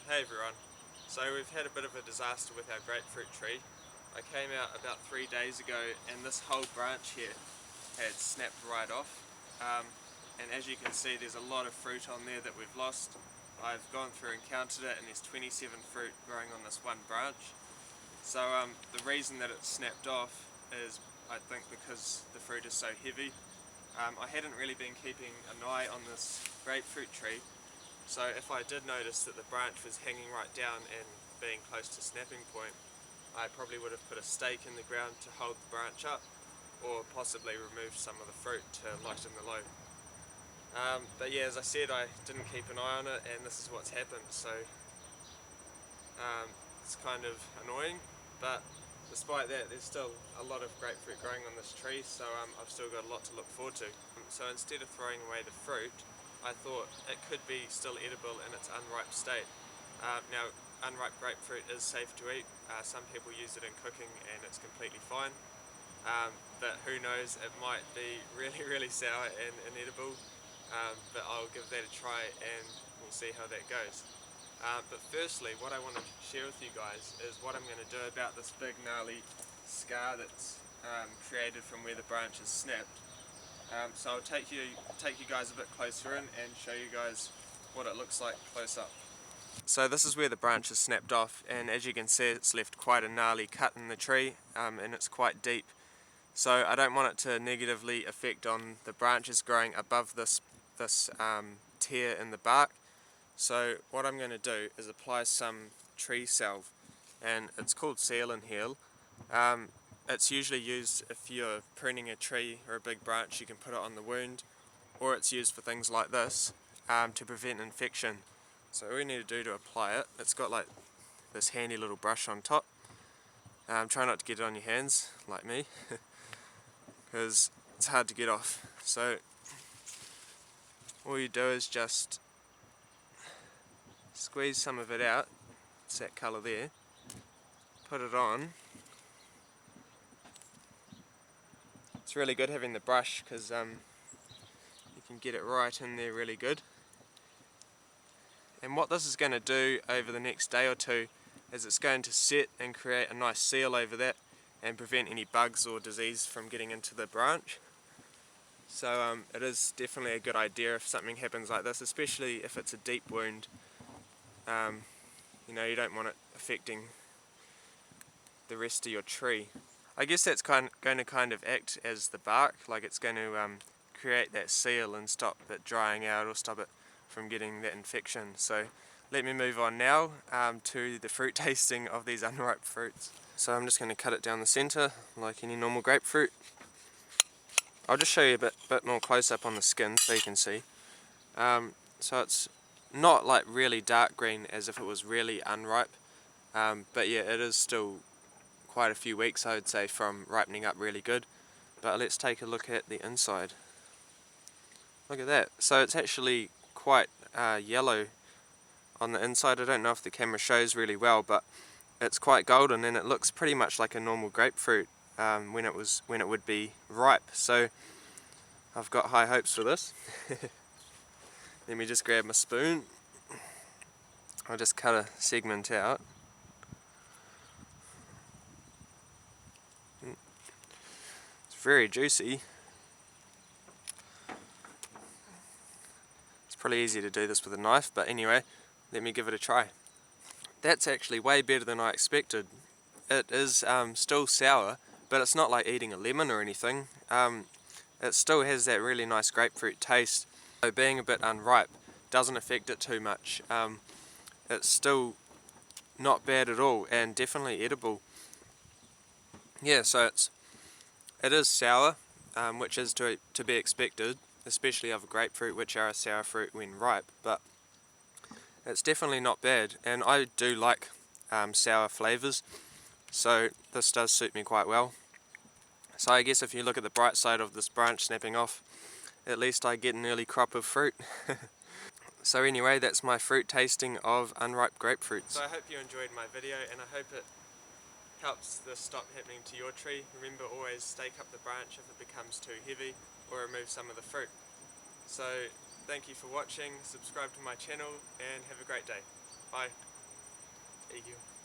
Hey everyone. So we've had a bit of a disaster with our grapefruit tree. I came out about 3 days ago and this whole branch here had snapped right off. And as you can see, there's a lot of fruit on there that we've lost. I've gone through and counted it and there's 27 fruit growing on this one branch. So the reason that it snapped off is, I think, because the fruit is so heavy. I hadn't really been keeping an eye on this grapefruit tree. So if I did notice that the branch was hanging right down and being close to snapping point, I probably would have put a stake in the ground to hold the branch up, or possibly removed some of the fruit to lighten the load. But yeah, as I said, I didn't keep an eye on it and this is what's happened, so it's kind of annoying, but despite that there's still a lot of grapefruit growing on this tree, so I've still got a lot to look forward to. So instead of throwing away the fruit, I thought it could be still edible in its unripe state. Now, unripe grapefruit is safe to eat. Some people use it in cooking and it's completely fine. But who knows, it might be really sour and inedible. But I'll give that a try and we'll see how that goes. But firstly, what I want to share with you guys is what I'm going to do about this big gnarly scar that's created from where the branch is snapped. So I'll take you guys a bit closer in and show you guys what it looks like close up. So this is where the branch is snapped off, and as you can see it's left quite a gnarly cut in the tree, and it's quite deep. So I don't want it to negatively affect on the branches growing above this tear in the bark. So what I'm going to do is apply some tree salve, and it's called Seal and Heal. It's usually used if you're pruning a tree or a big branch. You can put it on the wound, or it's used for things like this to prevent infection. So all you need to do to apply it, it's got like this handy little brush on top. Try not to get it on your hands like me because it's hard to get off. So all you do is just squeeze some of it out, it's that colour there, put it on. It's really good having the brush because you can get it right in there really good. And what this is going to do over the next day or two is it's going to set and create a nice seal over that and prevent any bugs or disease from getting into the branch. So it is definitely a good idea if something happens like this, especially if it's a deep wound. You know, you don't want it affecting the rest of your tree. I guess that's going to kind of act as the bark, like it's going to create that seal and stop it drying out or stop it from getting that infection. So let me move on now to the fruit tasting of these unripe fruits. So I'm just going to cut it down the centre like any normal grapefruit. I'll just show you a bit more close up on the skin so you can see. So it's not like really dark green as if it was really unripe, but yeah, it is still quite a few weeks, I would say, from ripening up really good. But let's take a look at the inside. Look at that. So it's actually quite yellow on the inside. I don't know if the camera shows really well, but it's quite golden and it looks pretty much like a normal grapefruit when it would be ripe. So I've got high hopes for this. Let me just grab my spoon. I'll just cut a segment out. It's very juicy. It's probably easier to do this with a knife, but anyway, let me give it a try. That's actually way better than I expected. It is still sour, but it's not like eating a lemon or anything. It still has that really nice grapefruit taste. So being a bit unripe doesn't affect it too much. It's still not bad at all and definitely edible. Yeah, so it is sour, which is to be expected, especially of a grapefruit, which are a sour fruit when ripe, but it's definitely not bad, and I do like sour flavours, so this does suit me quite well. So I guess if you look at the bright side of this branch snapping off, at least I get an early crop of fruit. So anyway, that's my fruit tasting of unripe grapefruits. So I hope you enjoyed my video, and I hope it helps this stop happening to your tree. Remember, always stake up the branch if it becomes too heavy, or remove some of the fruit. So thank you for watching, subscribe to my channel, and have a great day. Bye. you.